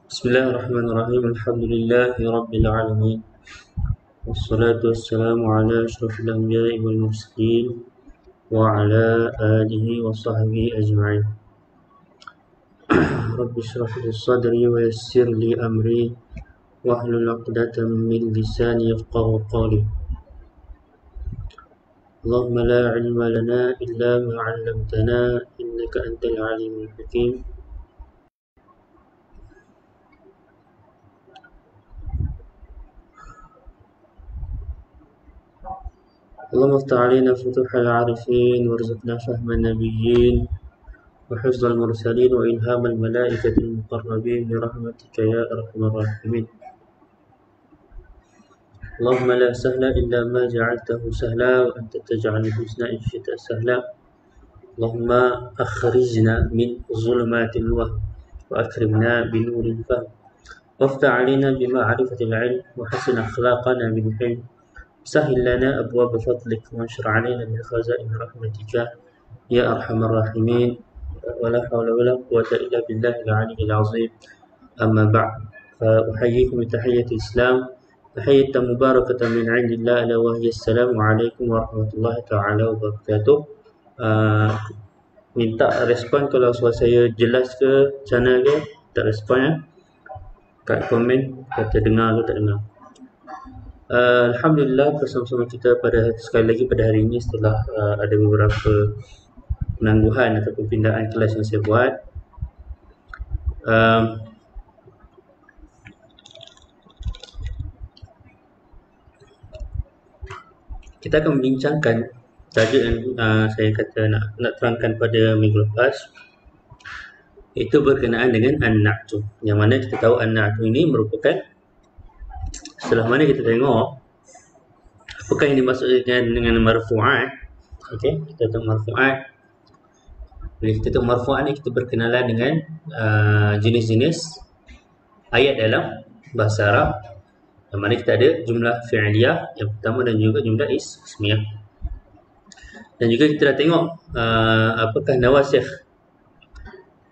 بسم الله الرحمن الرحيم الحمد لله رب العالمين والصلاة والسلام على أشرف الأنبياء والمرسلين وعلى آله وصحبه أجمعين رب اشرح لي صدري ويسر لي أمري واحلل عقدة من لساني يفقه قولي اللهم لا علم لنا إلا ما علمتنا إنك أنت العليم الحكيم اللهم افتح علينا فتوح العارفين وارزقنا فهم النبيين وحفظ المرسلين وإلهام الملائكة المقربين برحمتك يا أرحم الراحمين اللهم لا سهل إلا ما جعلته سهلا وأنت تجعل الحزن إن شئت سهلا اللهم أخرجنا من ظلمات الوهم وأكرمنا بنور الفهم وافتح علينا بمعرفة العلم وحسن أخلاقنا بالحلم سهل لنا أبواب فضلك وانشر علينا من خزائن رحمتك يا أرحم الراحمين ولا حول ولا قوة إلا بالله العلي العظيم أما بعد فأحييكم بتحية الإسلام تحية مباركة من عند الله ألا وهي السلام عليكم ورحمة الله تعالى وبركاته. Minta respon kalau suara saya jelas ke, channel ke, tak respon ya. Kat komen kata dengar atau tak dengar. Alhamdulillah bersama-sama kita sekali lagi pada hari ini setelah ada beberapa penangguhan atau pindahan kelas yang saya buat. Kita akan membincangkan tajuk yang saya kata nak terangkan pada minggu lepas, itu berkenaan dengan an-na'tu. Yang mana kita tahu an-na'tu ini merupakan, setelah mana kita tengok apakah yang dimaksudkan dengan marfu'at. Okey, kita tahu marfu'at. Bila kita tahu marfu'at ni, kita berkenalan dengan jenis-jenis ayat dalam bahasa Arab, yang mana kita ada jumlah fi'liyah yang pertama dan juga jumlah ismiyah. Dan juga kita dah tengok apakah nawasikh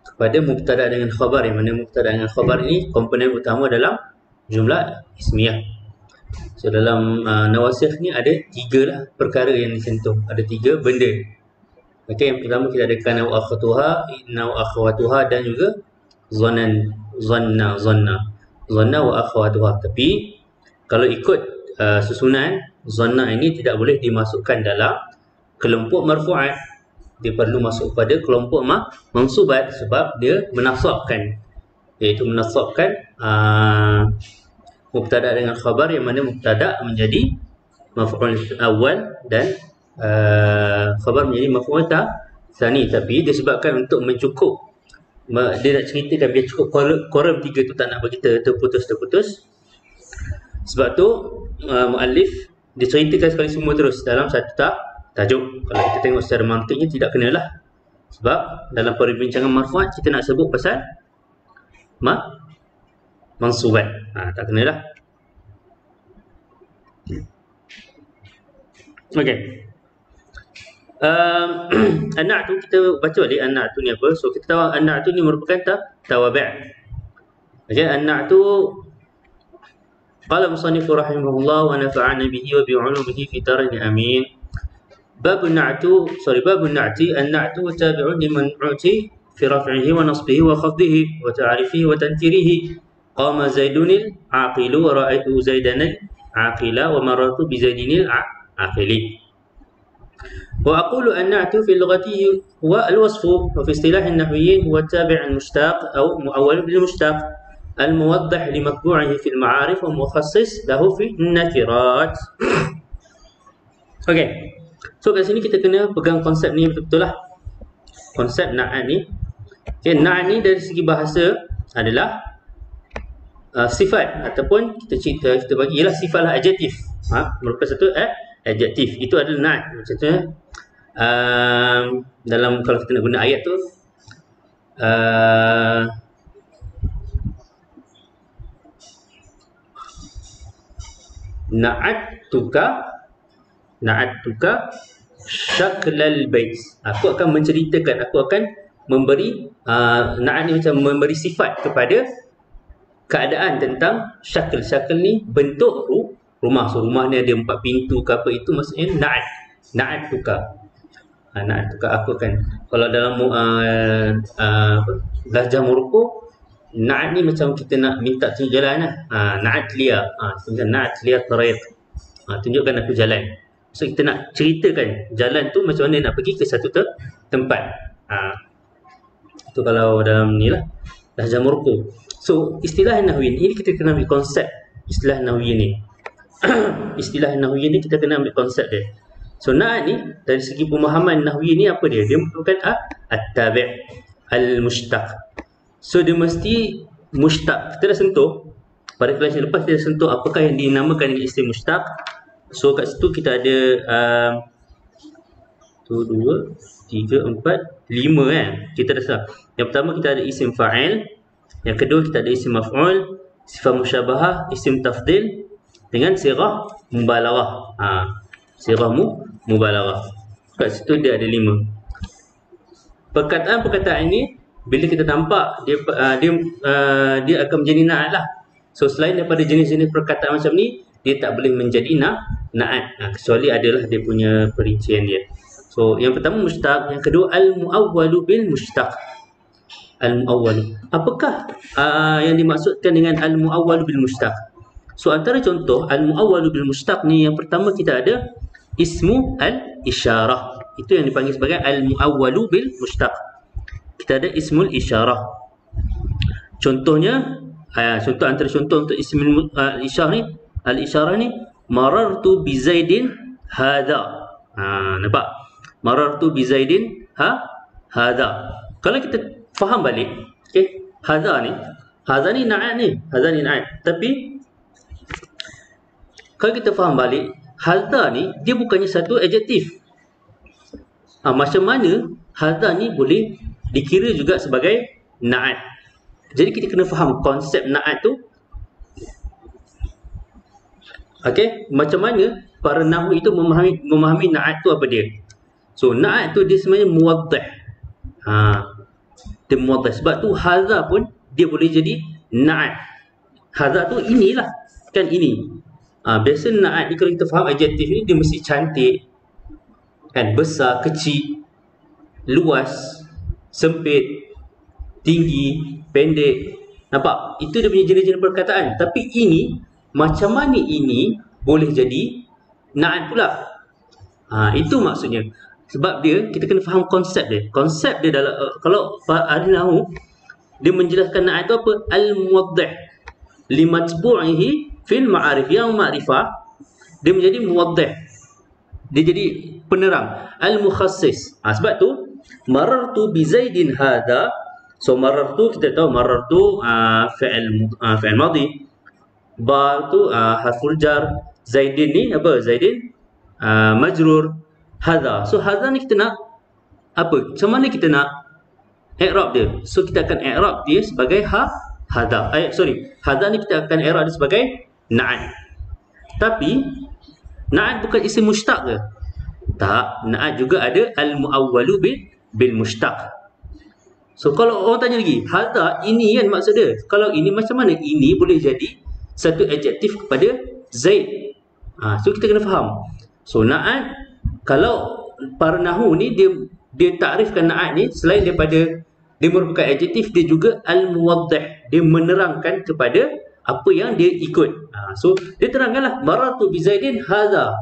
kepada mubtada dengan khabar, yang mana mubtada dengan khabar ini komponen utama dalam jumlah ismiyah. So dalam nawasikh ni ada tiga lah perkara yang disentuh, ada tiga benda. Okey, yang pertama kita ada kana wa akhatuha, inna wa akhawatuha, dan juga zanna wa akhawatuha. Tapi kalau ikut susunan, zanna ini tidak boleh dimasukkan dalam kelompok marfu'at. Dia perlu masuk pada kelompok mansubat sebab dia menasabkan, iaitu menasabkan mubtada dengan khabar, yang mana mubtada menjadi maf'ul awal dan khabar menjadi maf'ul tsani. Tapi disebabkan untuk mencukup, dia nak ceritakan biar cukup koram tiga tu, tak nak bagi kita terputus. Sebab tu muallif diceritakan sekali semua terus dalam satu tajuk. Kalau kita tengok secara mantiknya tidak kenalah. Sebab dalam perbincangan marfu'at kita nak sebut pasal mansubat. Tak kenalah. Okey. An-na'tu, kita baca balik an-na'tu ni apa. So kita tahu an-na'tu ni merupakan tawabi'. Okey, an-na'tu qala musannif rahimahullah wa nafa'ana bihi wa bi'ulumihi fi darin amin. Bab an-na'ti an-na'tu tabi'un liman u'ti fi raf'ihi wa nasbihi wa khafdihi wa ta'rifihi wa tankirihi. Qama zaidunil aqilu wa ra'aitu zaidanil aqila wa marartu bi zaidinil aqili. Wa aqulu an-na'tu fi lughati huwa al-wasfu wa fi istilah an-nahwiyyin huwa tabi' al-mushtaq aw mu'awwal bil mushtaq al-muwaddih li matbu'ihi fi al-ma'arif wa mukhassis lahu fi an-nakirat. Okey. So kat sini kita kena pegang konsep ni betul-betul lah. Konsep na'at ni. Okay, na'at ni dari segi bahasa adalah sifat, ataupun kita bagi ialah sifat lah, adjektif. Merupakan satu adjektif. Itu adalah na'at. Contohnya dalam, kalau kita nak guna ayat tu, na'atuka syaklal bait. Aku akan menceritakan, aku akan memberi na'at ni macam memberi sifat kepada keadaan tentang syakal ni bentuk rumah. So rumah ni ada 4 pintu ke apa, itu maksudnya na'at tukar. Na'at tukar apa kan, kalau dalam Lahjah Morocco, na'at ni macam kita nak minta tunjuk jalan lah. Na'at liya, na'at liya tariq, tunjukkan aku jalan. So kita nak ceritakan jalan tu macam mana nak pergi ke satu tempat. Itu kalau dalam ni lah, Lahjah Morocco. So istilah nahwi ni kita kena ambil konsep istilah nahwi ni. Istilah nahwi ni kita kena ambil konsep dia. So na'at ni dari segi pemahaman nahwi ni apa dia? Dia merupakan at-tabi' al-mushtaq. So dia mesti mushtaq. Kita dah sentuh pada kelas yang lepas, kita dah sentuh apakah yang dinamakan dengan istilah mushtaq. So kat situ kita ada 1, 2, 3, 4, 5 kan. Kita dah sah. Yang pertama kita ada isim fa'il, yang kedua kita ada isim maf'ul, sifat musyabahah, isim tafdil dengan sirah mubalaghah. Sirah mubalaghah. Kat situ dia ada 5. Perkataan-perkataan ini bila kita nampak dia akan menjadi na'at lah. So selain daripada jenis-jenis perkataan macam ni, dia tak boleh menjadi na'at, kecuali adalah dia punya perincian dia. So yang pertama mushtaq, yang kedua al-mu'awwalu bil mushtaq. Al-mu'awwalu, apakah yang dimaksudkan dengan al-mu'awwalu bil mushtaq? So antara contoh al-mu'awwalu bil mushtaq ni, yang pertama kita ada ismu al-isyarah. Itu yang dipanggil sebagai al-mu'awwalu bil mushtaq. Kita ada ismul isyarah. Contohnya, antara contoh untuk ismul al-isyarah ni, marartu bi Zaidin hadha. Nampak? Marartu bi Zaidin hadha. Kalau kita faham balik, okey, hadha ni na'at ni, hadha ni na'at. Tapi kalau kita faham balik, hadha ni dia bukannya satu adjektif. Macam mana hadha ni boleh dikira juga sebagai na'at? Jadi kita kena faham konsep na'at tu. Okey, macam mana para nahwu itu memahami na'at tu apa dia? So na'at tu dia sebenarnya muwaddah. Dia muwaddah. Sebab tu hadha pun dia boleh jadi na'at. Hadha tu inilah, kan ini. Biasa na'at ni kalau kita faham adjektif ni, dia mesti cantik, kan, besar, kecil, luas, sempit, tinggi, pendek. Nampak? Itu dia punya jenis-jenis perkataan. Tapi ini, macam mana ini boleh jadi na'at pula? Itu maksudnya. Sebab dia, kita kena faham konsep dia. Konsep dia dalam, kalau ahli nahwu, dia menjelaskan na'at itu apa? Al-muwaddah limatbu'ihi fil ma'arif. Yang ma'rifah, dia menjadi muwaddah. Dia jadi penerang. Al-mukhassis. Sebab tu, marartu bi Zaidin hadha. So marartu, kita tahu marartu fi'il madhi. Ba tu harful jar. Zaidin ni apa? Zaidin majrur. Hadha. So hadha ni kita nak apa? Macam mana kita nak i'rab dia? So kita akan i'rab dia sebagai hadha. Hadha ni kita akan i'rab dia sebagai na'at. Tapi na'at bukan isim mushtaq ke? Tak, na'at juga ada al-mu'awwalu bil mushtaq. So kalau orang tanya lagi, hadha ini kan maksud dia. Kalau ini macam mana ini boleh jadi satu adjektif kepada Zaid? So kita kena faham. So na'at, kalau para nahwu ni dia takrifkan na'at ni, selain daripada dia merupakan adjektif, dia juga al-muwaddah. Dia menerangkan kepada apa yang dia ikut. So dia terangkanlah, marartu bi Zaidin hadha.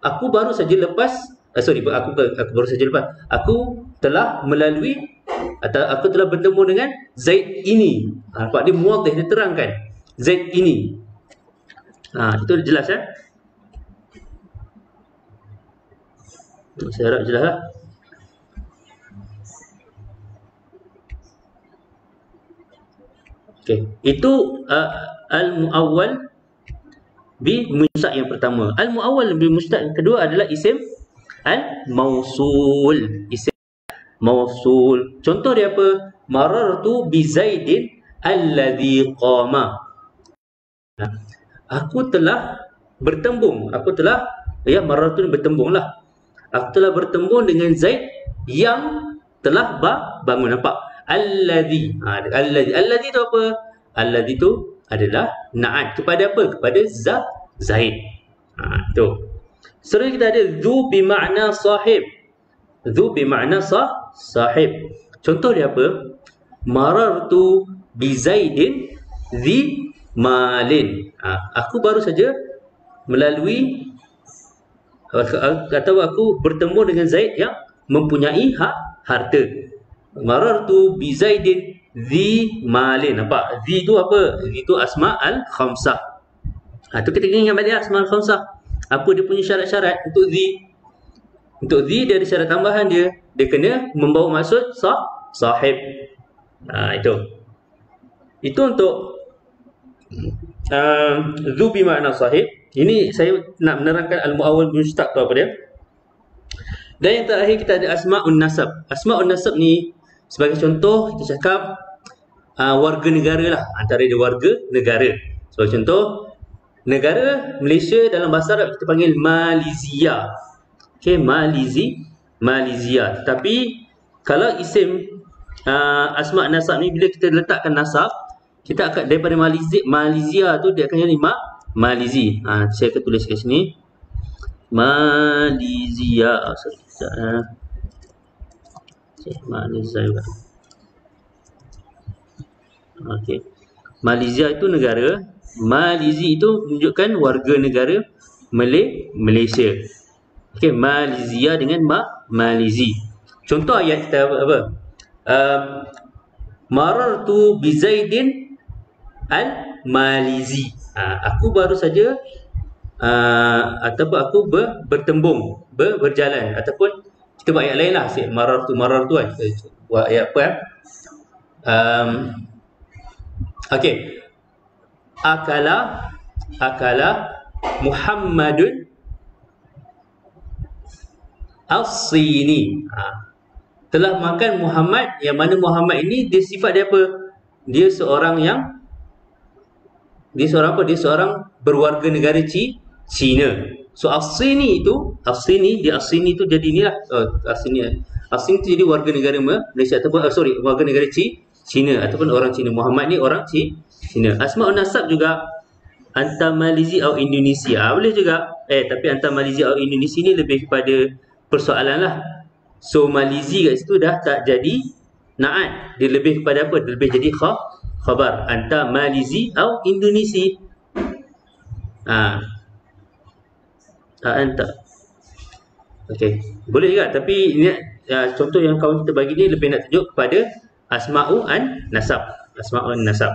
Aku baru saja lepas, aku baru saja lepas. Aku telah melalui atau aku telah bertemu dengan Zaid ini. Nampak, dia muwaddah, dia terangkan Zaid ini. Itu jelas ya. Saya harap jelas lah. Okey, itu al-mu'awwal bi mushtaq yang pertama. Al-mu'awwal bi mushtaq yang kedua adalah isim al-mausul. Isim mausul. Contoh dia apa? Marartu bi Zaidin alladhi qama. Aku telah bertembung. Marartu bertembunglah. Aku telah bertembung dengan Zaid yang telah bangun. Nampak? Alladhi. Alladhi tu apa? Alladhi tu adalah na'at. Kepada apa? Kepada Zaid. Tu. Seterusnya kita ada dhu bimakna sahib. Dhu bimakna sahib. Contoh dia apa? Marartu bi Zaidin dhi malin. Aku baru saja melalui atau aku bertemu dengan Zaid yang mempunyai harta. Marartu bi Zaidin dhi malin. Nampak? Dhi tu apa? Dhi tu asma' al-khamsah. Tu kita ingat balik asma' al-khamsah. Apa dia punya syarat-syarat untuk dhi? Untuk dhi dia ada syarat tambahan dia. Dia kena membawa maksud sahib. Itu. Itu untuk dhu bimakna sahib. Ini saya nak menerangkan al-mu'awwal mushtaq tu apa dia. Dan yang terakhir kita ada asma'un nasab. Asma'un nasab ni sebagai contoh kita cakap warga negara lah. Antara dia warga negara. Sebagai contoh, negara Malaysia dalam bahasa Arab kita panggil Malaysia. Okey, Malaysia. Tapi kalau isim asma' nasab ni bila kita letakkan nasab, kita akan daripada Malaysia tu dia akan jadi Malizi. Saya akan tulis kat sini. Malaysia. Malaysia juga. Okey. Malaysia itu negara, Malizi itu menunjukkan warga negara Malaysia. Okey, Malaysia dengan Malizi. Contoh ayat kita apa? Marartu bi Zaidin al-Malizi. Aku baru saja ataupun aku bertembung, berjalan, ataupun kita buat ayat lain lah. Marartu kan. Kita buat ayat apa? Okey. Akala Muhammadun as-Sini. Telah makan Muhammad, yang mana Muhammad ini dia sifat dia apa? Dia seorang seorang berwarga negara Cina. So as-Sini itu jadi inilah as-Sini itu jadi warga negara Malaysia ataupun warga negara Cina ataupun orang Cina. Muhammad ni orang Cina. Asma'un nasab juga antara Malaysia atau Indonesia. Boleh juga. Tapi antara Malaysia atau Indonesia ni lebih kepada persoalan lah. So Malaysia kat situ dah tak jadi na'at. Dia lebih kepada apa? Dia lebih jadi khabar. Antara Malaysia atau Indonesia. Anta. Okey. Boleh juga. Tapi ini contoh yang kawan kita bagi ni lebih nak tunjuk kepada asma'un nasab. Asma'un nasab.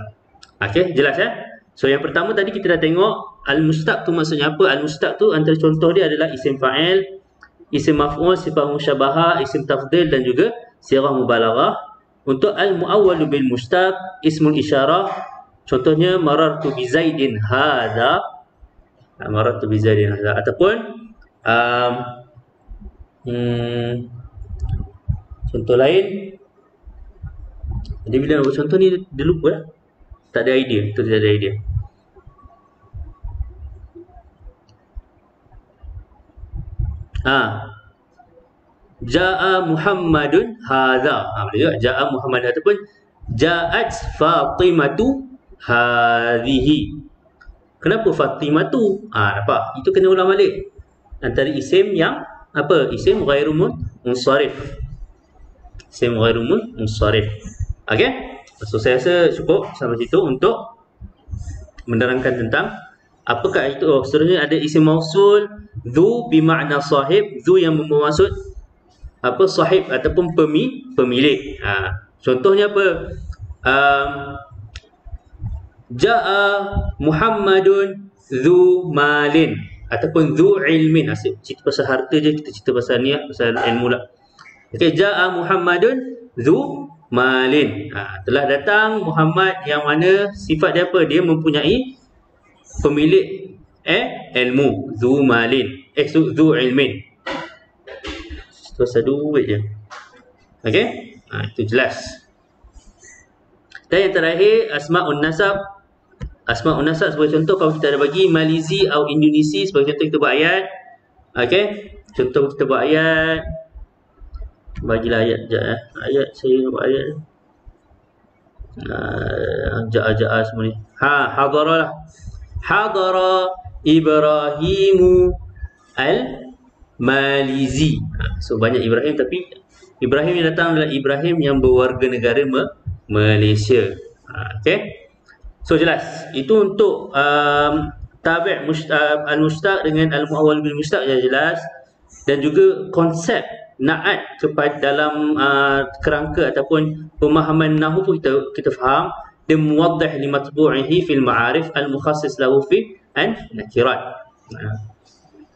Okey, jelas ya? So yang pertama tadi kita dah tengok al-mustaq tu maksudnya apa? Al-mustaq tu antara contoh dia adalah isim fa'il, isim maf'ul, sifat musyabahah, isim tafdil dan juga sirah mubalaghah. Untuk al-mu'awwal bil mustaq, ismul isyarah, contohnya marartu bi Zaidin hadza. Marartu bi Zaidin hadza, ataupun contoh lain. Jadi bila nak buat contoh ni dia lupa lah. Tak ada idea, tak ada idea. Ja'a Muhammadun hadza. Boleh juga ja'a Muhammad ataupun ja'at Fatimatu hadhihi. Kenapa Fatimatu? Nampak? Itu kena ulang balik. Antara isim yang apa? Isim ghairu munsharif. Isim ghairu munsharif. Okey? So saya rasa cukup sampai situ untuk menerangkan tentang apakah itu. Seterusnya ada isim mausul dhu bimakna sahib. Dhu yang membawa maksud apa? Sahib ataupun pemilik. Contohnya apa? Ja'a Muhammadun dhu malin ataupun dhu ilmin. Asyik cerita pasal harta je, kita cerita pasal ni lah, pasal ilmu lah. Okey, ja'a Muhammadun dhu malin. Telah datang Muhammad yang mana sifat dia apa? Dia mempunyai pemilik ilmu. Dhu malin. Dhu ilmin. Pasal duit je. Okey? Itu jelas. Dan yang terakhir asma'un nasab. Asma'un nasab sebagai contoh kalau kita ada bagi Malaysia atau Indonesia, sebagai contoh kita buat ayat. Okey? Contoh kita buat ayat. Bagilah ayat sekejap. Ayat saya nak buat ayat. Ja'a semua ni. Hadara lah. Hadara Ibrahimu al-Malizi. So banyak Ibrahim, tapi Ibrahim yang datang adalah Ibrahim yang berwarga negara Malaysia. Okay. So jelas. Itu untuk tabi' al-mushtaq dengan al-muawwal bil mushtaq yang jelas. Dan juga konsep na'at kepada dalam kerangka ataupun pemahaman nahwu pun kita faham. Dia muwaddah li matbu'ihi fil ma'arif al-mukhassis lahu fi an-nakirat.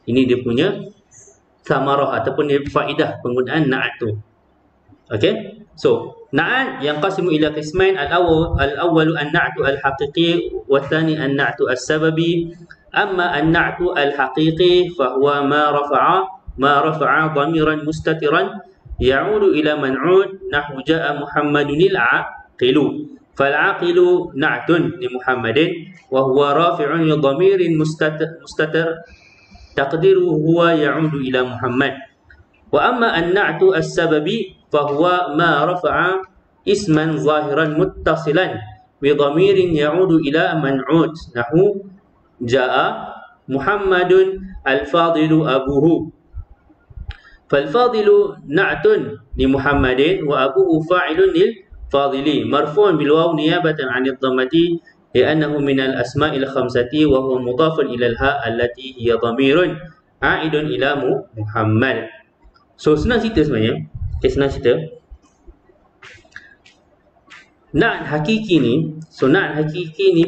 Ini dia punya samarah ataupun dia faedah penggunaan na'at tu. Okay. So na'at yang qasimu ila qismain. Al-awwalu an-na'tu al-haqiqi wa thani an-na'tu as-sababi. Amma an-na'tu al-haqiqi fahuwa ma rafa'a dhamiran mustatiran ya'udu ila man'ud nahwu ja'a Muhammadun al-aqilu. Fal-aqilu na'tun li Muhammadin wa huwa rafi'un li dhamirin mustatir taqdiru huwa ya'udu ila Muhammad. Wa amma an-na'tu as-sababi fahuwa ma rafa'a isman zahiran muttasilan bi dhamirin ya'udu ila man'ud nahwu ja'a Muhammadun al-fadilu abuhu. Fal-fadilu na'tun li Muhammadin wa abuhu fa'ilun lil fadili marfu'un bil waw niyabatan 'anil dhammati li'annahu min al-asma'il khamsati wa huwa mudhafun ila al-ha' allati hiya dhamirun 'a'idun ila Muhammad. So senang cerita sebenarnya. Okay, senang cerita. Na'at hakiki ni,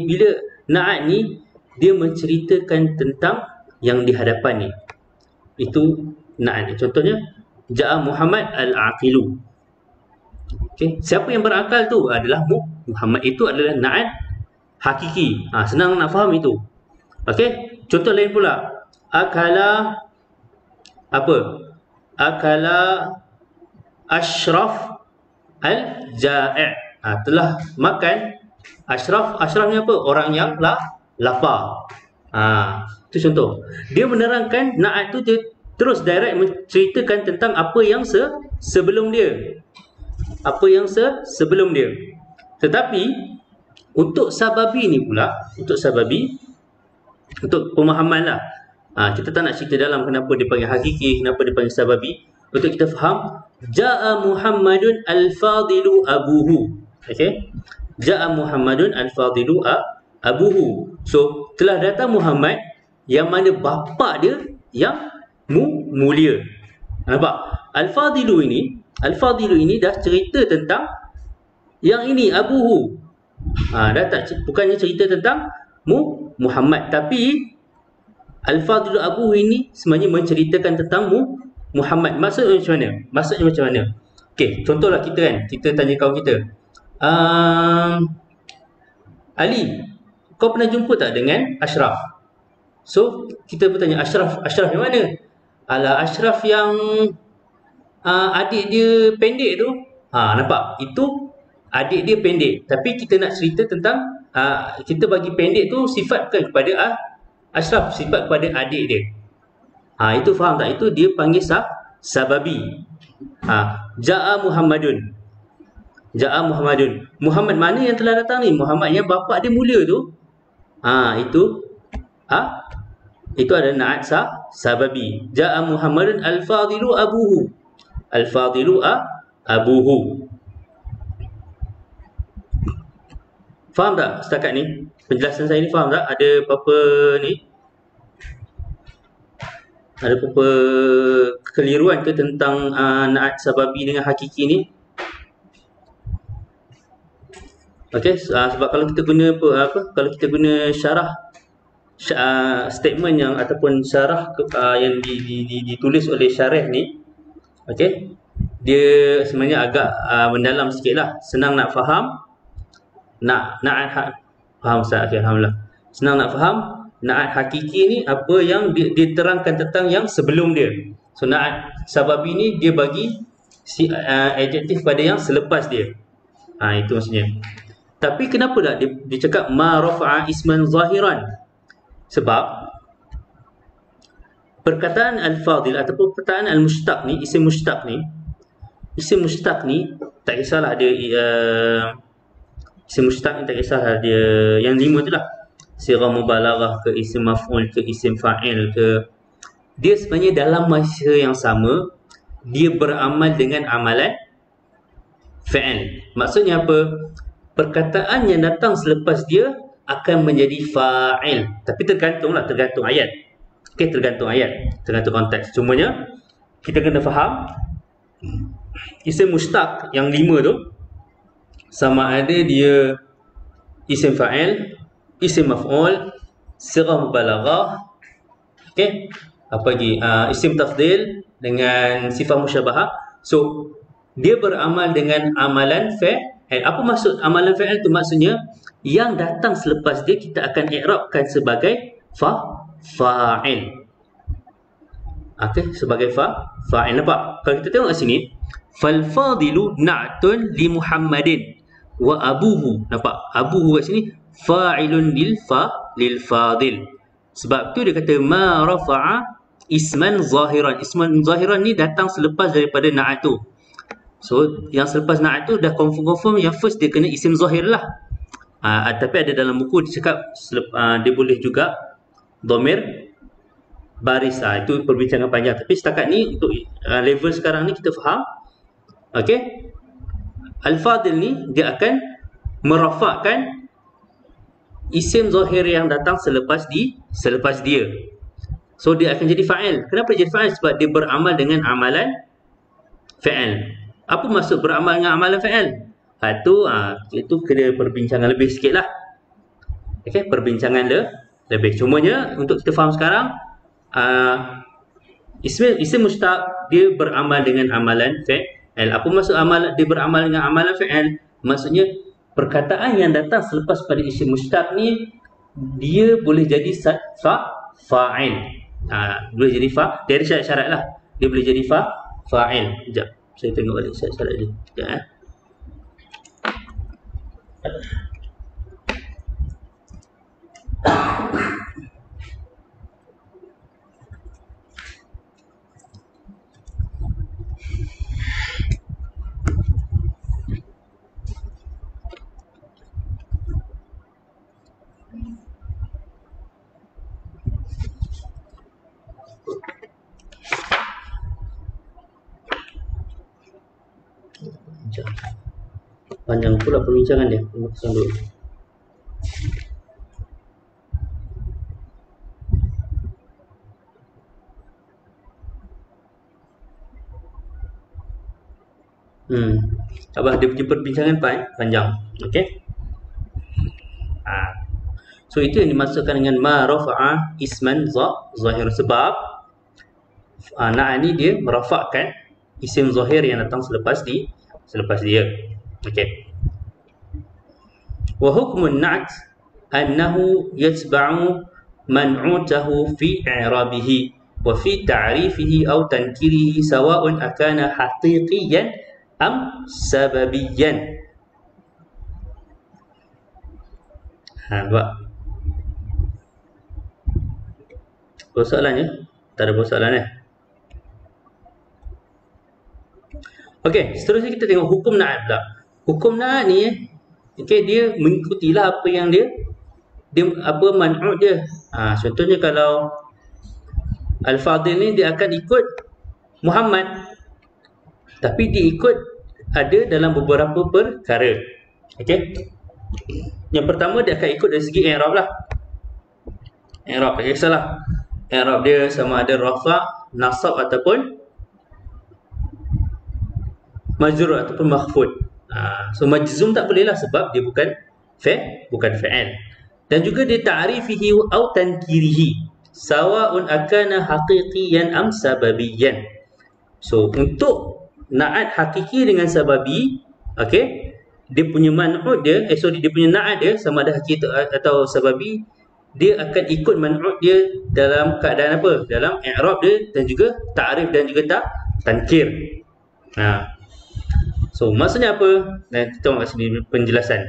bila na'at ni dia menceritakan tentang yang di hadapan ni. Itu na'at ni. Contohnya ja'a Muhammad al-aqilu. Okay. Siapa yang berakal tu adalah Muhammad. Itu adalah na'at hakiki. Senang nak faham itu. Okay. Contoh lain pula. Akala apa? Akala Ashraf al-ja'i'. Telah makan Ashraf. Ashraf ni apa? Orang yang lapar. Itu contoh. Dia menerangkan na'at tu dia terus direct menceritakan tentang apa yang sebelum dia. Sebelum dia. Tetapi untuk sababi ni pula, untuk pemahaman lah. Kita tak nak cerita dalam kenapa dia panggil hakiki, kenapa dia panggil sababi. Untuk kita faham, ja'a Muhammadun al-fadilu abuhu. Okay? Ja'a Muhammadun al-fadilu abuhu. So, telah datang Muhammad yang mana bapa dia yang mulia. Nampak? Al-fadilu ini dah cerita tentang yang ini abuhu. Dah tak, bukannya cerita tentang Muhammad, tapi al-fadilu abuhu ini sebenarnya menceritakan tentang Muhammad. Maksudnya macam mana? Okey, contohlah kita tanya kawan kita. Ali, kau pernah jumpa tak dengan Ashraf? So, kita bertanya Ashraf yang mana? Alah, Ashraf yang adik dia pendek tu. Nampak? Itu adik dia pendek. Tapi kita nak cerita tentang kita bagi pendek tu sifat bukan kepada Ashraf, sifat kepada adik dia. Itu faham tak? Itu dia panggil sababi. Ja'a Muhammadun. Muhammad mana yang telah datang ni? Muhammad yang bapa dia mulia tu. Itu adalah na'at sababi. Ja'a Muhammadun al-fadilu abuhu. Abuhu. Faham tak setakat ni? Penjelasan saya ni faham tak? Ada apa-apa ni? Ada apa-apa kekeliruan ke tentang na'at sababi dengan hakiki ni? Okey, sebab kalau kita guna kalau kita guna syarah statement yang ataupun syarah yang ditulis oleh syarih ni, okey, dia sebenarnya agak mendalam sikitlah. Senang nak faham. Faham Ustaz? Okey, alhamdulillah. Senang nak faham. Na'at hakiki ni apa yang diterangkan tentang yang sebelum dia. So na'at sababi ni dia bagi adjektif pada yang selepas dia. Itu maksudnya. Tapi kenapa tak dia cakap ma rafa'a isman zahiran? Sebab perkataan al-fadil ataupun perkataan al-mushtaq ni, isim mushtaq ni tak kisahlah dia Isim mustaq ni tak kisah dia yang 5 tu lah. Sighah mubalaghah ke, isim maf'ul ke, isim fa'il ke. Dia sebenarnya dalam masa yang sama dia beramal dengan amalan fa'il. Maksudnya apa? Perkataan yang datang selepas dia akan menjadi fa'il. Tapi tergantung ayat. Okey, tergantung ayat, tergantung konteks. Cumanya kita kena faham isim mustaq yang 5 tu sama ada dia isim fa'il, isim maf'ul, sighah mubalaghah, okey, apa lagi? Isim tafdhil dengan sifat musyabahah. So dia beramal dengan amalan fa'il. Apa maksud amalan fa'il tu? Maksudnya yang datang selepas dia kita akan i'rabkan sebagai fa'il. Okey, sebagai fa'il. Nampak? Kalau kita tengok kat sini, fal fadilu na'tun li Muhammadin wa abuhu. Nampak? Abuhu kat sini fa'ilun lil fadil. Sebab tu dia kata ma rafa'a isman zahiran. Isman zahiran ni datang selepas daripada na'at tu. So yang selepas na'at tu dah confirm yang first dia kena isim zahir lah. Tapi ada dalam buku dia cakap dia boleh juga dhamir baris. Itu perbincangan panjang. Tapi setakat ni untuk level sekarang ni kita faham. Okey. Al-Fadil ni dia akan merafakkan isim zahir yang datang selepas dia. So dia akan jadi fa'il. Kenapa dia jadi fa'il? Sebab dia beramal dengan amalan fa'il. Apa maksud beramal dengan amalan fa'il? Itu kena perbincangan lebih sikit lah. Okey, perbincangan lebih. Cumanya untuk kita faham sekarang, isim mustaq dia beramal dengan amalan fa'il. Apa maksud dia beramal dengan amalan fa'il? Maksudnya perkataan yang datang selepas pada isim mustaq ni dia boleh jadi fa'il. Boleh jadi dia ada syarat-syarat lah. Dia boleh jadi fa'il. Sekejap, saya tengok balik syarat-syarat dia. Sekejap. Panjang pula perbincangan dia. Maksud dulu. Abah dia punya perbincangan panjang. Okey. So itu yang dimaksudkan dengan ma rafa'a isman zahir. Sebab na'a ni dia merafakkan isim zahir yang datang selepas dia. Okey. Wa hukmun na'at annahu yatba'u man'utahu fi i'rabihi wa fi ta'rifihi aw tankirihi sawa'un akana haqiqiyan am sababiyan. Nampak? Persoalannya? Tak ada persoalan Okey, seterusnya kita tengok hukum na'at pula. Hukum na'at ni okey, dia mengikutilah apa yang dia apa man'ut dia. Contohnya kalau Al-Fadil ni dia akan ikut Muhammad. Tapi dia ikut ada dalam beberapa perkara. Okey. Yang pertama dia akan ikut dari segi i'rab lah. I'rab, tak kisahlah. I'rab dia sama ada rafa', nasab ataupun majrur ataupun makhfud. So majzum tak boleh lah sebab dia bukan fa'il. Dan juga dia ta'rifihi au tankirihi sawa'un akana haqiqiyan am sababiyan. So untuk na'at hakiki dengan sababi, okey, dia punya man'ut dia, dia punya na'at dia sama ada hakiki atau sababi, dia akan ikut man'ut dia dalam keadaan apa? Dalam i'rab dia dan juga ta'rif dan juga tankir. So maksudnya apa? Kita tengok kat sini penjelasan.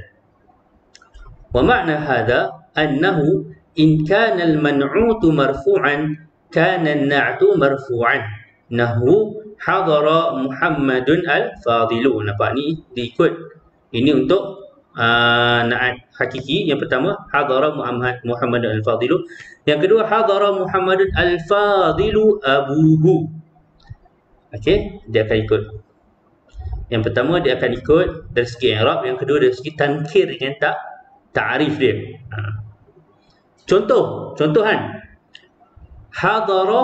Wa ma'na hadha annahu in kana al-man'utu marfu'an kana an-na'tu marfu'an. Nahu hadara Muhammadun al-Fadilu. Nampak ni diikut. Ini untuk na'at hakiki. Yang pertama, hadara Muhammad al-Fadilu. Yang kedua, hadara Muhammad al-Fadilu abuhu. Okey, dia akan ikut. Yang pertama dia akan ikut dari segi i'rab, yang kedua dari segi tankir dengan ta'rif dia. Contohan. Hadara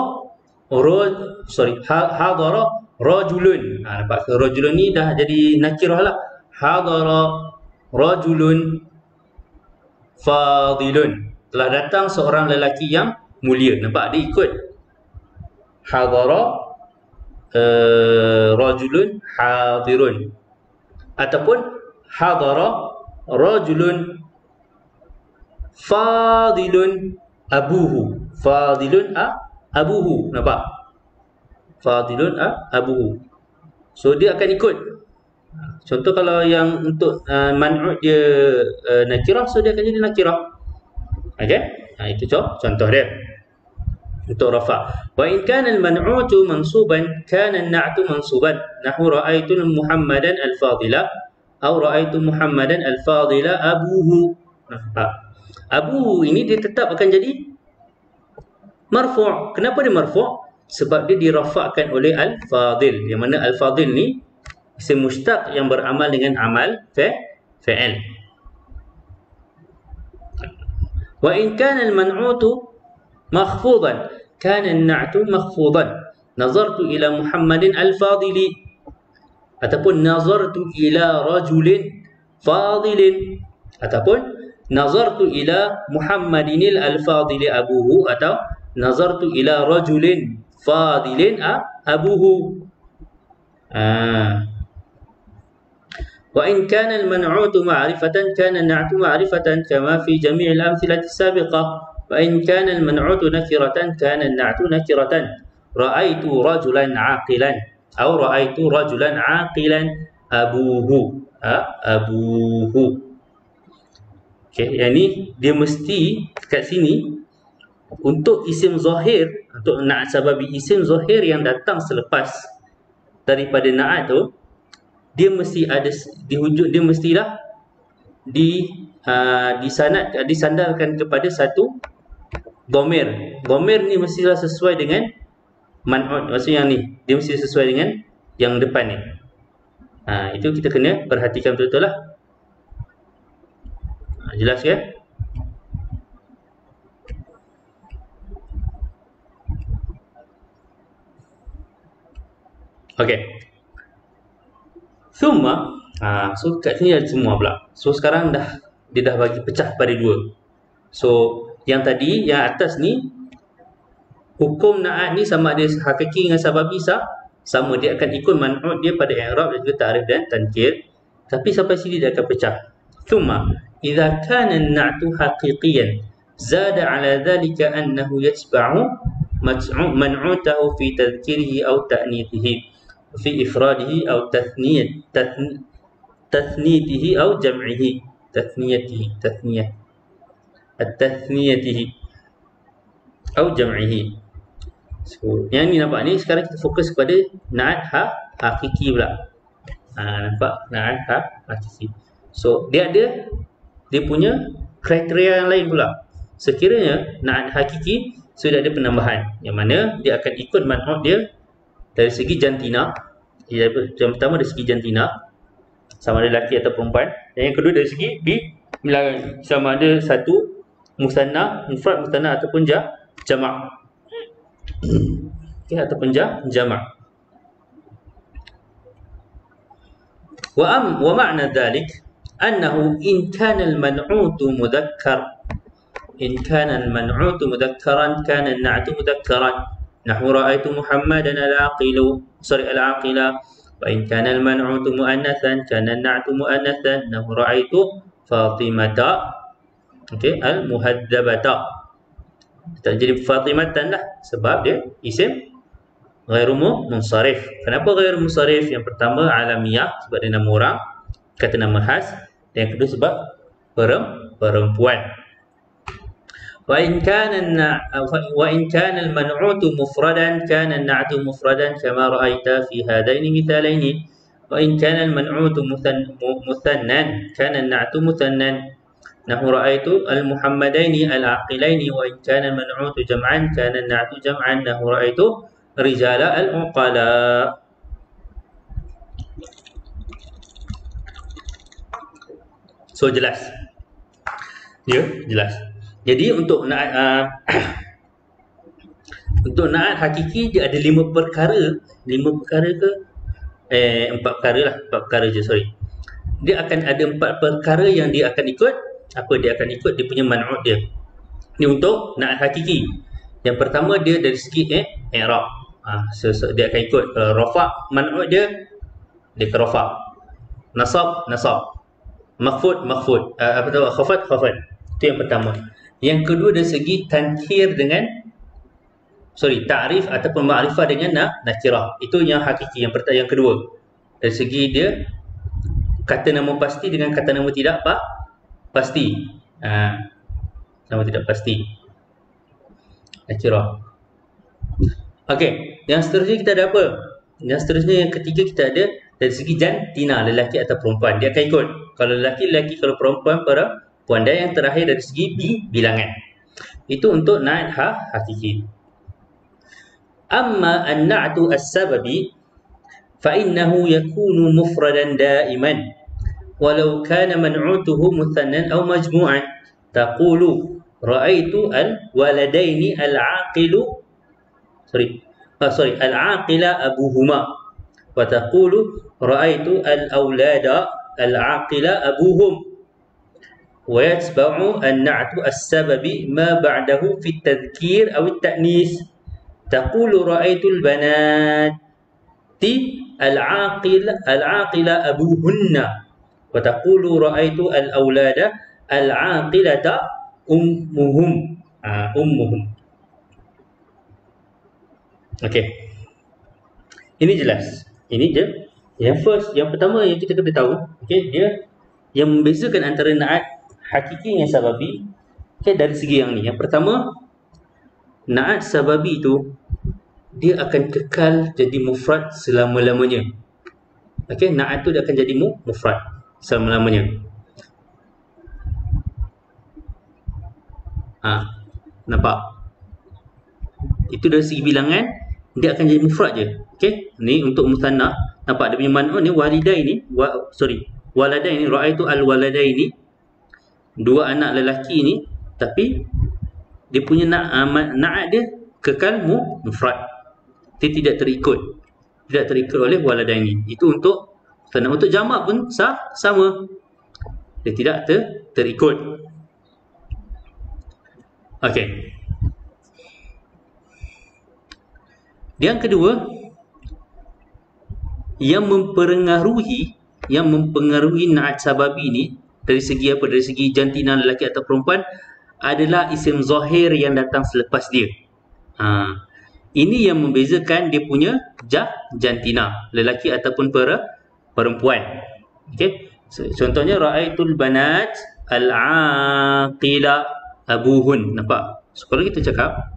hadara rajulun. Nampak ke rajulun ni dah jadi nakirah lah. Hadara rajulun fadilun. Telah datang seorang lelaki yang mulia. Nampak dia ikut. Hadara rajulun hadirun, ataupun hadara rajulun fadilun abuhu. Fadilun abuhu. Nampak? Fadilun abuhu. So dia akan ikut. Contoh kalau yang untuk man'ud dia nakirah, so dia akan jadi nakirah. Okey? Itu contoh dia. Untuk rafa. Wa in kana al-man'utu mansuban kana an-na'tu mansuban. Nahu ra'aitu Muhammadan al-fadila atau ra'aitu Muhammadan al-fadila abuhu. Abuhu ini dia tetap akan jadi marfu'. Kenapa dia marfu'? Sebab dia dirafa'kan oleh al-fadil. Yang mana al-fadil ni isim mushtaq yang beramal dengan amal fa'il. Wa in kana al-man'utu makhfudan kana an-na'tu makhfudan. Nazartu ila Muhammadin al-fadili, ataupun nazartu ila rajulin fadilin, ataupun nazartu ila Muhammadin al-fadili abuhu, atau nazartu ila rajulin fadilin abuhu. Wa in kana al-man'utu ma'rifatan kana an-na'tu ma'rifatan kama fi jami' al-amthilati as-sabiqah. وإن كان المنعوت نكرة كان النعت نكرة. رأيت رجلا عاقلا أو رأيت رجلا عاقلا أبوه. Okay, yang ni dia mesti kat sini untuk isim zahir, untuk na'at sababi isim zahir yang datang selepas daripada na'at tu, dia mesti ada dia mestilah disandarkan kepada satu dhamir. Dhamir ni mestilah sesuai dengan man'ud. Maksudnya yang ni dia mesti sesuai dengan yang depan ni. Itu kita kena perhatikan betul-betul lah. Jelas ke? Okey. Thumma, so kat sini ada semua pula. So sekarang dia dah bagi pecah pada dua. So yang tadi, yang atas ni, hukum na'at ni sama ada hakiki dengan sababi sama, dia akan ikut man'ud dia pada i'rab dan juga ta'rif dan tankir. Tapi sampai sini dia akan pecah. Thumma idza kana an-na'tu haqiqiyan zada 'ala dhalika annahu yatba'u man'utahu fi tadhkirihi aw ta'nithihi, fi ifradihi aw tathniyatihi aw jam'ihi. Tathniyatihi atau jam'ihi. So, yang ni nampak ni, sekarang kita fokus kepada na'at hakiki pula. Nampak? Na'at hakiki. So, dia punya kriteria yang lain pula. Sekiranya na'at hakiki sudah ada penambahan, yang mana dia akan ikut man'ud dia dari segi jantina. Yang pertama dari segi jantina, sama ada lelaki atau perempuan. Dan yang kedua dari segi bilangan, sama ada satu musanna, mufrad, musanna ataupun jamak. Okay, ataupun jamak. Wa ma'na dhalik annahu in kana al-man'utu mudhakkar, in kana al-man'utu mudhakkaran kana an-na'tu mudhakkaran. Nahwu ra'aitu Muhammadan al-aqila. Wa in kana al-man'utu muannathan kana an-na'tu muannathan. Nahwu ra'aitu Fatimata, okey, al-muhadzabata. Tak jadi Fatimatan lah, sebab dia isim ghairu munsharif. Kenapa ghairu munsharif? Yang pertama alamiah, sebab dia nama orang, kata nama khas. Dan yang kedua sebab perempuan. Wa in kana al-man'utu mufradan kana an-na'tu mufradan kama ra'aita fi hadaini mithalaini. وإن كان المنعوت مثنى كان النعت مثنى. نحو رأيت المحمدين العاقلين، وإن كان المنعوت جمعا كان النعت جمعا. نحو رأيت رجال العقلاء. So jelas, ya, jelas. Jadi untuk naat untuk naat hakiki dia ada 5 perkara, 5 perkara ke 4 perkara lah, 4 perkara je, sorry. Dia akan ada 4 perkara yang dia akan ikut. Apa dia akan ikut? Dia punya man'ud dia. Ni untuk naat hakiki. Yang pertama dia dari segi i'rab. Dia akan ikut rafa' man'ud dia ke rafa'. Nasab makhfud apa tu, khafad. Itu yang pertama. Yang kedua dari segi tankir dengan ta'rif ataupun ma'rifah dengan nakirah. Itu yang hakiki, yang kedua. Dari segi dia kata nama pasti dengan kata nama tidak pasti. Nama tidak pasti, nakirah. Okey, yang seterusnya kita ada apa? Yang seterusnya yang ketiga kita ada dari segi jantina, lelaki atau perempuan. Dia akan ikut. Kalau lelaki, kalau perempuan, perempuan. Dan yang terakhir dari segi bilangan. Itu untuk naat hakiki. Amma an-na'tu as-sababi fa innahu yakunu mufradan daiman walau kana man'utuhu muthannan aw majmu'an. Taqulu ra'aitu al-waladaini al-aqilu al-aqila abuhuma, wa taqulu ra'aitu al-awlada al-aqila abuhum. Wa yatba'u an-na'tu as-sababi ma ba'dahu fi at-tadhkir aw at-ta'nis. Taqulu ra'aitu al-banati al-aqila abuhunna, wa taqulu ra'aitu al-awlada al-aqilata ummuhum. Okey. Ini jelas. Ini je. Yang pertama yang kita kena tahu, okey, dia yang membezakan antara naat hakiki dengan sababi, okey, dari segi yang ni. Yang pertama, naat sababi itu dia akan kekal jadi mufrad selama-lamanya. Okey, naat tu dia akan jadi mufrad selama-lamanya. Nampak? Itu dari segi bilangan dia akan jadi mufrad je. Okey, ni untuk musanna. Nampak dia punya man'ud ni walidaini, waladaini, ra'aitu al-waladaini, dua anak lelaki ni, tapi dia punya na'at dia kekal mufrad. Dia tidak terikut oleh waladaini. Itu untuk musanna. Untuk jamak pun sama. Dia tidak terikut. Okey. Yang kedua, yang mempengaruhi naat sababi ni dari segi apa? Dari segi jantina lelaki atau perempuan adalah isim zahir yang datang selepas dia. Ini yang membezakan dia punya jantina, lelaki ataupun perempuan. Okey. Contohnya ra'aitul banat al-aqila abuhun. Nampak? So, kalau kita cakap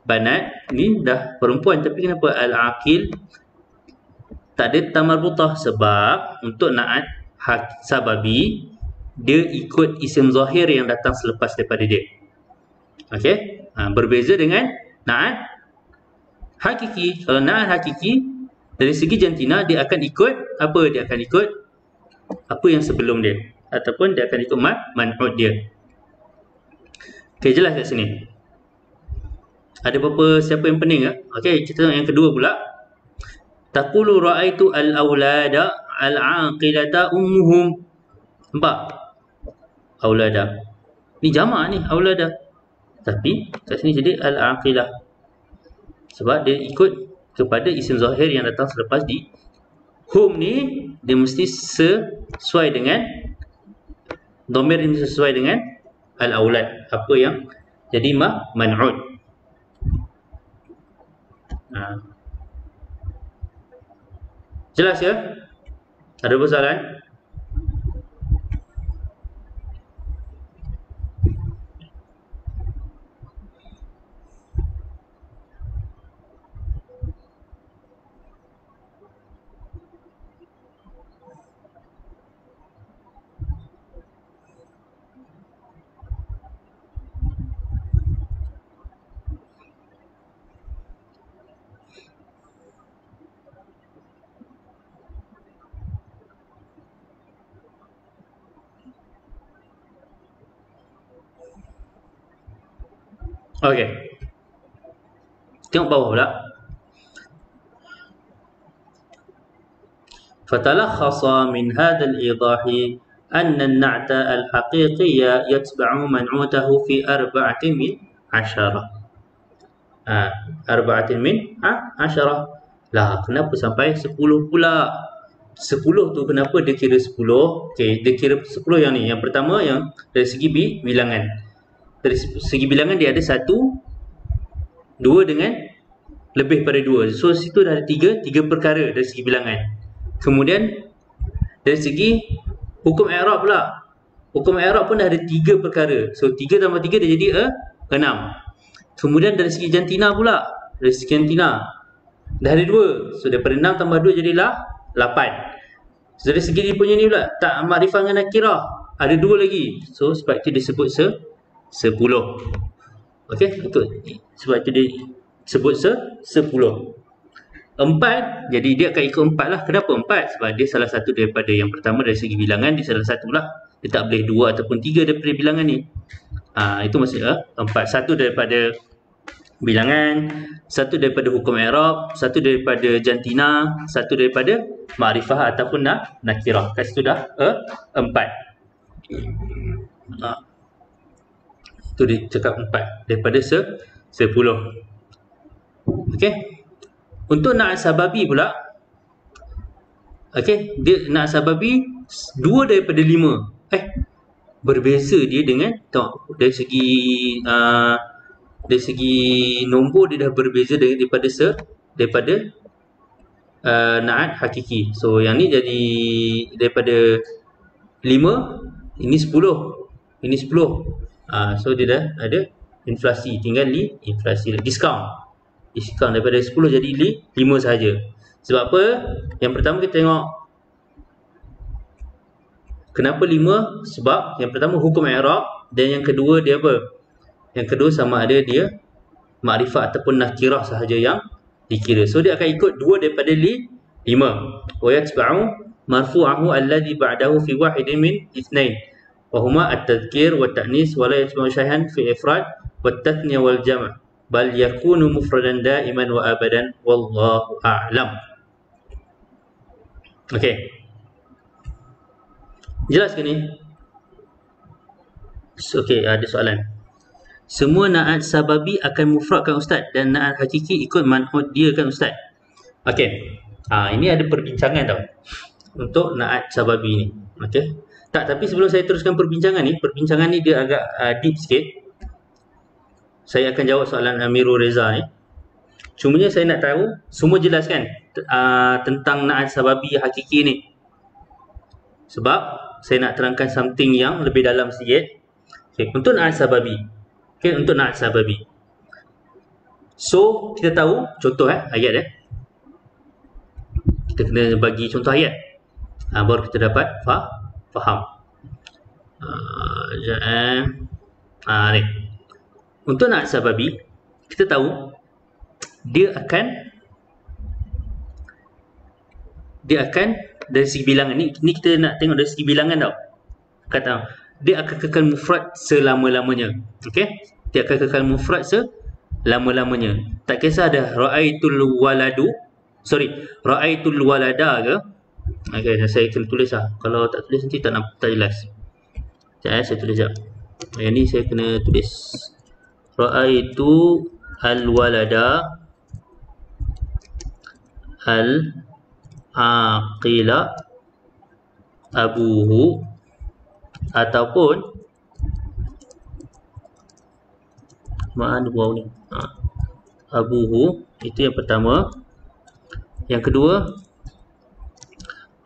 banat ni dah perempuan, tapi kenapa al-aqil tak ada tamarbutah? Sebab untuk naat sababi dia ikut isim zahir yang datang selepas daripada dia. Okey, berbeza dengan naat hakiki. Kalau naat hakiki dari segi jantina dia akan ikut apa? Dia akan ikut apa yang sebelum dia, ataupun dia akan ikut man'ud dia. Okey, jelas kat sini? Ada siapa yang pening tak? Okey, kita tengok yang kedua pula. Taqulu ra'aitu al-awlada al-aqilata ummuhum. Nampak? Awlada. Ni jamak ni, awlada. Tapi kat sini jadi al-aqilah. Sebab dia ikut kepada isim zahir yang datang selepas di hum ni, dia mesti sesuai dengan dhamir ini, sesuai dengan al-awlad. Apa yang jadi man'ud. Jelas ya? Ada persoalan? Okey. Tengok bawah pula. فتلخص من هذا الإيضاح أن النعت الحقيقي يتبع منعوته في 4 من 10. 4 من 10. Lah, kenapa sampai 10 pula? 10 tu kenapa dia kira 10? Okey, dia kira 10 yang ni. Yang pertama yang dari segi bilangan. Dari segi bilangan dia ada 1, 2 dengan lebih pada 2. So situ dah ada 3 perkara dari segi bilangan. Kemudian dari segi hukum i'rab pula. Hukum i'rab pun dah ada 3 perkara. So 3 tambah 3 dia jadi 6. Kemudian dari segi jantina pula. Dari segi jantina dah ada 2. So daripada 6 tambah 2 jadilah 8. So dari segi dia punya ni pula tak makrifah dengan nakirah, ada 2 lagi. So sebab itu disebut 10. Okey, betul. Sebab itu dia sebut 10. 4, jadi dia akan ikut 4 lah. Kenapa 4? Sebab dia salah satu daripada yang pertama dari segi bilangan, dia salah satu lah. Dia tak boleh 2 ataupun 3 daripada bilangan ni. Itu maksudnya 4. Satu daripada bilangan, satu daripada hukum i'rab, satu daripada jantina, satu daripada ma'rifah ataupun nakirah. Kat situ dah 4. Itu dia cakap 4 daripada 10. Okey. Untuk na'at sababi pula, okey, dia na'at sababi 2 daripada 5. Berbeza dia dengan, tengok, dari segi nombor dia dah berbeza daripada na'at hakiki. So yang ni jadi daripada 5, ini 10, ini 10. So dia dah ada inflasi, tinggal inflasi, diskaun daripada 10 jadi 5 sahaja. Sebab apa? Yang pertama kita tengok kenapa 5? Sebab yang pertama hukum i'rab, dan yang kedua dia apa? Yang kedua sama ada dia makrifah ataupun nakirah sahaja yang dikira. So dia akan ikut 2 daripada 5. Wa yatba'u marfu'ahu alladhi ba'dahu fi wahidin min ithnain wa huma at-tadhkir wa at-ta'nis wa la yatba'u syai'an fi ifrad wa at-tathniyah wal jam'. Bal yakunu mufradan daiman wa abadan wallahu a'lam. Okey. Jelas ke ni? Okey, ada soalan. Semua na'at sababi akan mufradkan ustaz dan na'at hakiki ikut man'ut dia kan ustaz. Okey. Ini ada perbincangan tau untuk na'at sababi ni. Okey. Tak, tapi sebelum saya teruskan perbincangan ni dia agak deep sikit. Saya akan jawab soalan Amirul Reza ni. Cumanya saya nak tahu semua jelas kan tentang na'at sababi hakiki ni. Sebab saya nak terangkan something yang lebih dalam sikit. Okay, untuk na'at sababi. Okay, untuk na'at sababi. So, kita tahu contoh ayat kita kena bagi contoh ayat. Baru kita dapat faham. Ni. Untuk na'at sababi, kita tahu dia akan dari segi bilangan ni kita nak tengok dari segi bilangan tau. Kata dia akan kekal mufrad selama-lamanya. Okey? Dia akan kekal mufrad selama-lamanya. Tak kisah ada ra'aitul walada ke. Okey, saya kena tulis lah. Kalau tak tulis nanti tak jelas. Sekejap saya tulis sekejap. Yang ni saya kena tulis. Ra'aitu al-walada al-aqila abuhu, ataupun mana bawah ni, abuhu, itu yang pertama. Yang kedua,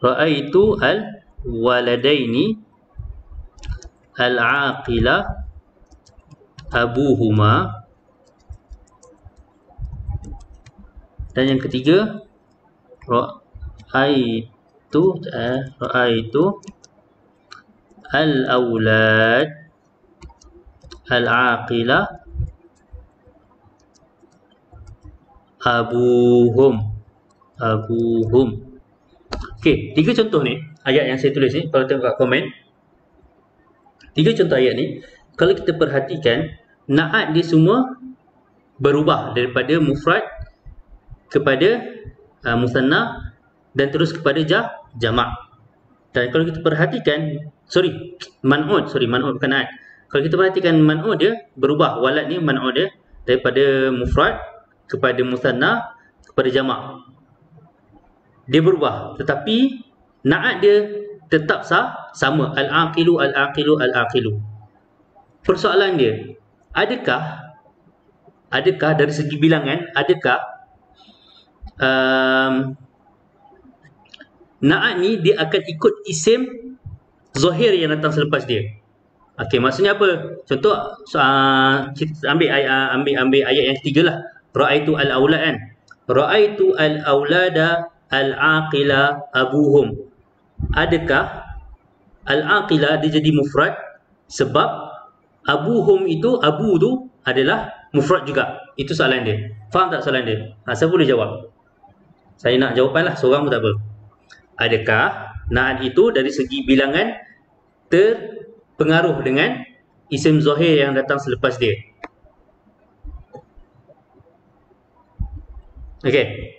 ra'aitu al-waladaini al-aqila abuhuma. Dan yang ketiga, ra'aitu al-aulad al-aqila abuhum. Okey, 3 contoh ni ayat yang saya tulis ni. Kalau tengok kat komen, 3 contoh ayat ni, kalau kita perhatikan Na'at dia semua berubah daripada mufrad kepada musanna dan terus kepada jamak. Dan kalau kita perhatikan, man'ud bukan na'at. Kalau kita perhatikan man'ud dia berubah, walad ni man'ud dia daripada mufrad kepada musanna kepada jamak. Dia berubah, tetapi na'at dia tetap sama, al-aqilu al-aqilu al-aqilu. Persoalan dia, adakah dari segi bilangan, adakah na'at ni dia akan ikut isim zahir yang datang selepas dia? Okey, maksudnya apa? Contoh, kita ambil ayat yang ketiga lah. Ra'aitu al-aulad kan? Ra'aitu al-aulada al-aqila abuhum. Adakah al-aqila dia jadi mufrad sebab abuhum itu, abu tu adalah mufrad juga? Itu soalan dia. Faham tak soalan dia? Saya boleh jawab. Saya nak jawapan lah, seorang pun tak apa. Adakah na'at itu dari segi bilangan terpengaruh dengan isim zahir yang datang selepas dia? Okey.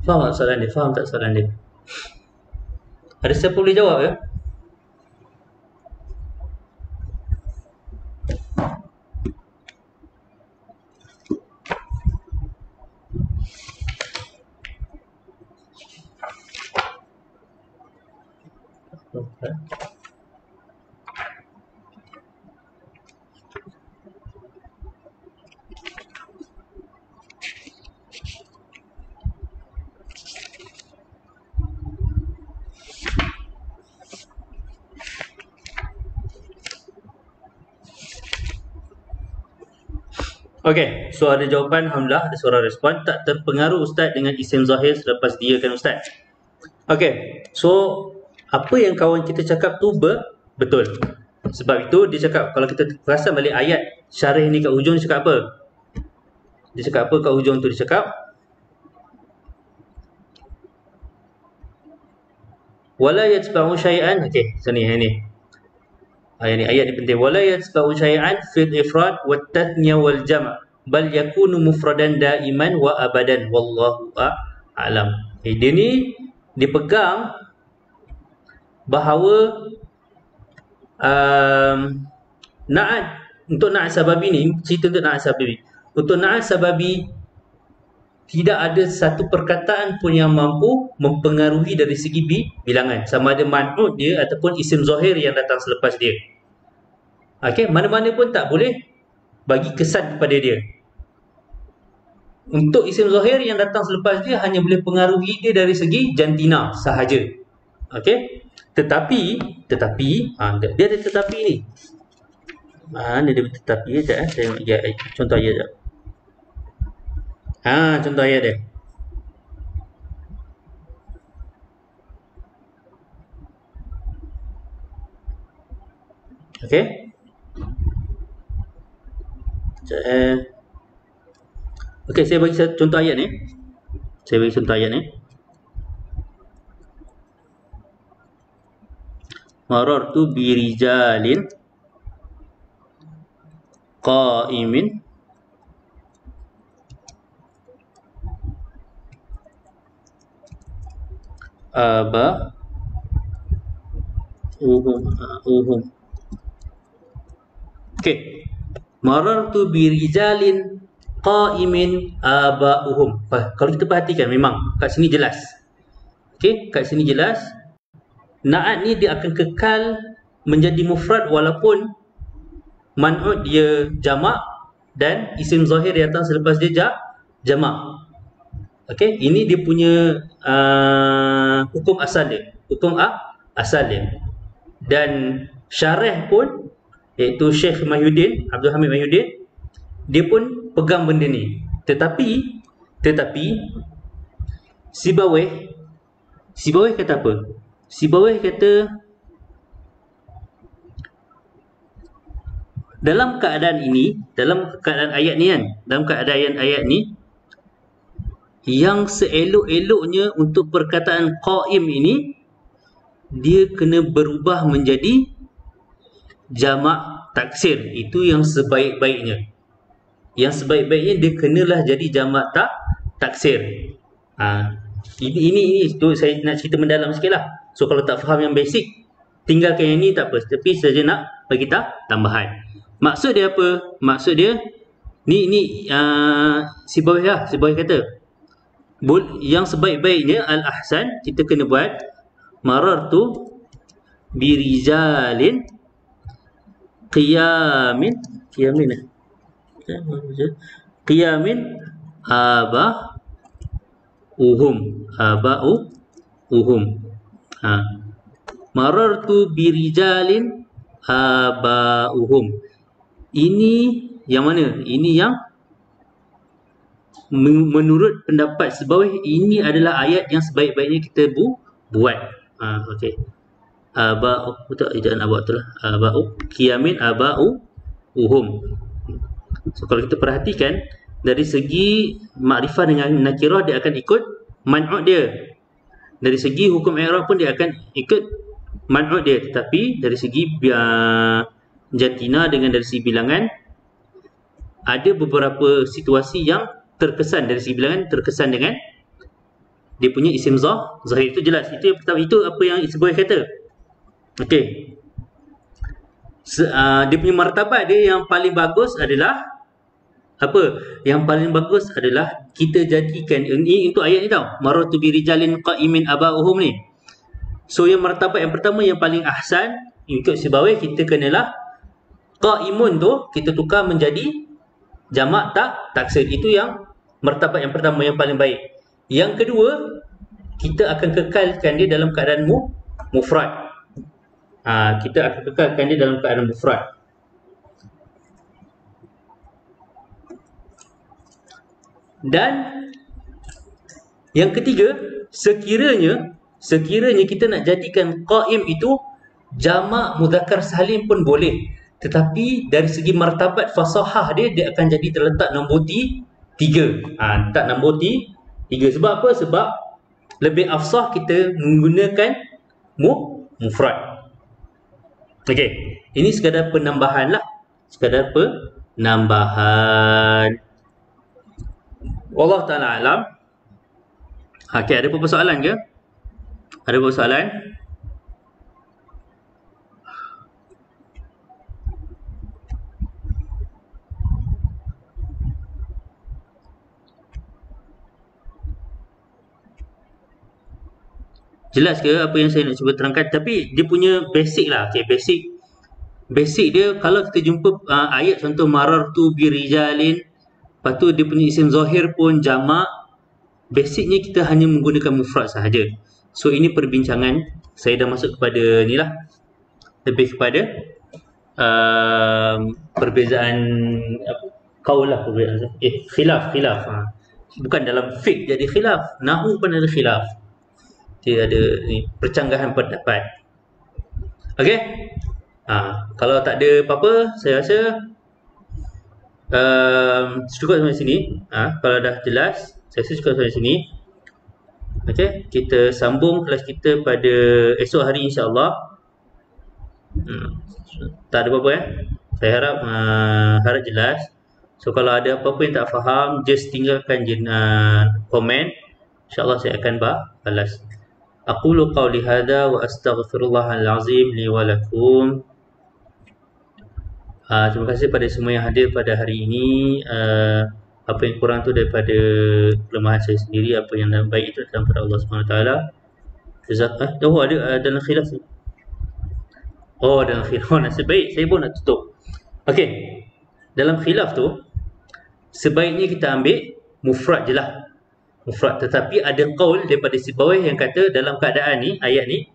Faham tak soalan dia? Faham tak soalan dia? Ada siapa boleh jawab ya? Okey, so ada jawapan, alhamdulillah, ada seorang respon. Tak terpengaruh Ustaz dengan isim zahir selepas dia kan Ustaz? Okey, so apa yang kawan kita cakap tu betul. Sebab itu dia cakap, kalau kita perasan balik ayat syarih ni kat hujung, dia cakap apa? Dia cakap apa kat hujung tu? Dia cakap wala yatba'u syai'an. Okey, so ni ayat ni penting. Wala yatba'u syai'an fil ifrad wat tathniyah wal jam' bal yakunu mufradan daiman wa abadan wallahu a'lam. Dia ni dipegang bahawa na'at, untuk na'at sababi ni, cerita untuk na'at sababi. Untuk na'at sababi tidak ada satu perkataan pun yang mampu mempengaruhi dari segi bilangan, sama ada man'ud dia ataupun isim zahir yang datang selepas dia. Okey, mana-mana pun tak boleh bagi kesan kepada dia. Untuk isim zahir yang datang selepas dia hanya boleh pengaruhi dia dari segi jantina sahaja. Okey, tetapi dia ada tetapi ni. Mana dia tetapi dia? Saya contoh ayat je. Contoh ayat dia. Okey. Okey, saya bagi contoh ayat ni. Marartu bi rijalin qa'imin uhum. Okey. Marartu bi rijalin qa'imin aba'uhum. Kalau kita perhatikan, memang kat sini jelas. Okey, kat sini jelas. Na'at ni dia akan kekal menjadi mufrad walaupun man'ud dia jamak dan isim zahir yang datang selepas dia jamak. Okey, ini dia punya hukum asal dia. Asal dia. Dan syarah pun, iaitu Syekh Mahyuddin, Abdul Hamid Mahyuddin, dia pun pegang benda ni. Tetapi Sibawih kata apa? Si bawah kata dalam keadaan ini, dalam keadaan ayat ni kan, dalam keadaan ayat ni, yang seelok-eloknya untuk perkataan qaim ini, dia kena berubah menjadi jamak taksir. Itu yang sebaik-baiknya. Yang sebaik-baiknya dia kenalah jadi jamak taksir. Ini tu saya nak cerita mendalam sikit lah. So kalau tak faham yang basic, tinggalkan yang ni tak apa. Tapi saja nak bagi tambahan. Maksud dia apa? Maksud dia ni si bawah kata yang sebaik-baiknya al-ahsan kita kena buat marartu birijalin qiyamin aba'uhum. Marartu birijalin aba'uhum. Ini yang mana? Ini yang menurut pendapat sebawah, ini adalah ayat yang sebaik-baiknya kita buat. Okey. Betul ejaan aba'u tu lah. Aba'u qiyamin aba'uhum. So kalau kita perhatikan dari segi makrifah dengan nakirah, dia akan ikut man'ud dia. Dari segi hukum i'rab pun dia akan ikut man'ud dia. Tetapi dari segi jantina dengan dari segi bilangan, ada beberapa situasi yang terkesan dari segi bilangan, terkesan dengan dia punya isim zahir. Itu jelas. Itu yang pertama. Itu apa yang Isboy kata. Okey. Dia punya martabat dia yang paling bagus adalah apa? Yang paling bagus adalah kita jadikan ini untuk ayat ni tau. Maratu birijalin qa'imin aba'uhum ni. So yang martabat yang pertama yang paling ahsan ikut sebawah, kita kenalah qa'imun tu kita tukar menjadi jamak taksir. Itu yang martabat yang pertama yang paling baik. Yang kedua, kita akan kekalkan dia dalam keadaan mufrad. Kita akan kekalkan dia dalam keadaan mufrad. Dan yang ketiga, sekiranya kita nak jadikan qaim itu jamak mudzakkar salim pun boleh. Tetapi dari segi martabat fasahah dia akan jadi terletak nombor 3. Tak nombor 3. Sebab apa? Sebab lebih afsah kita menggunakan mufrad. Okey. Ini sekadar penambahan lah. Sekadar penambahan. Wallahu ta'ala alam. Okey, ada apa-apa soalan ke? Ada apa-apa soalan? Jelas ke apa yang saya nak cuba terangkan? Tapi dia punya basic lah. Okay, basic dia kalau kita jumpa ayat contoh marartu birijalin, lepas tu dia punya isim zahir pun jamak, basicnya kita hanya menggunakan mufrad sahaja. So ini perbincangan, saya dah masuk kepada ni lah, lebih kepada perbezaan qaul lah, khilaf. Bukan dalam fiqh jadi khilaf, nahu pun ada khilaf. Dia ada ni percanggahan pendapat. Okey. Kalau tak ada apa-apa, saya rasa cukup sampai sini. Kalau dah jelas, saya rasa cukup sampai sini. Okey, kita sambung kelas kita pada esok hari insya-Allah. Tak ada apa-apa Saya harap jelas. So kalau ada apa-apa yang tak faham, just tinggalkan komen. InsyaAllah saya akan balas. Aqulu qawli hadha wa astaghfirullahal azim li wa lakum. Terima kasih pada semua yang hadir pada hari ini. Apa yang kurang tu daripada kelemahan saya sendiri, apa yang baik itu datang daripada Allah SWT. Ada dalam khilaf. Dalam khilaf. Nasib baik saya pun nak tutup. Okey. Dalam khilaf tu sebaiknya kita ambil mufrad je lah. Mufrad. Tetapi ada qaul daripada si bawah yang kata dalam keadaan ni, ayat ni,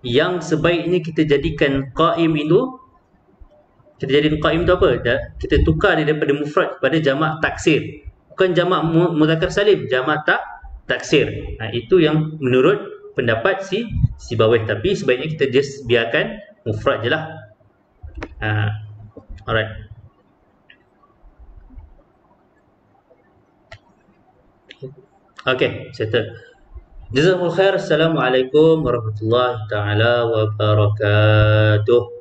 yang sebaiknya kita jadikan qaim itu, kita jadikan qaim tu apa? Kita tukar dia daripada mufrad kepada jamak taksir. Bukan jamak mudzakkar salim, jamak taksir. Itu yang menurut pendapat si bawah, tapi sebaiknya kita just biarkan mufrad je lah. Alright. Okay, settle. Jazakumullah khair. Assalamualaikum warahmatullahi taala wabarakatuh.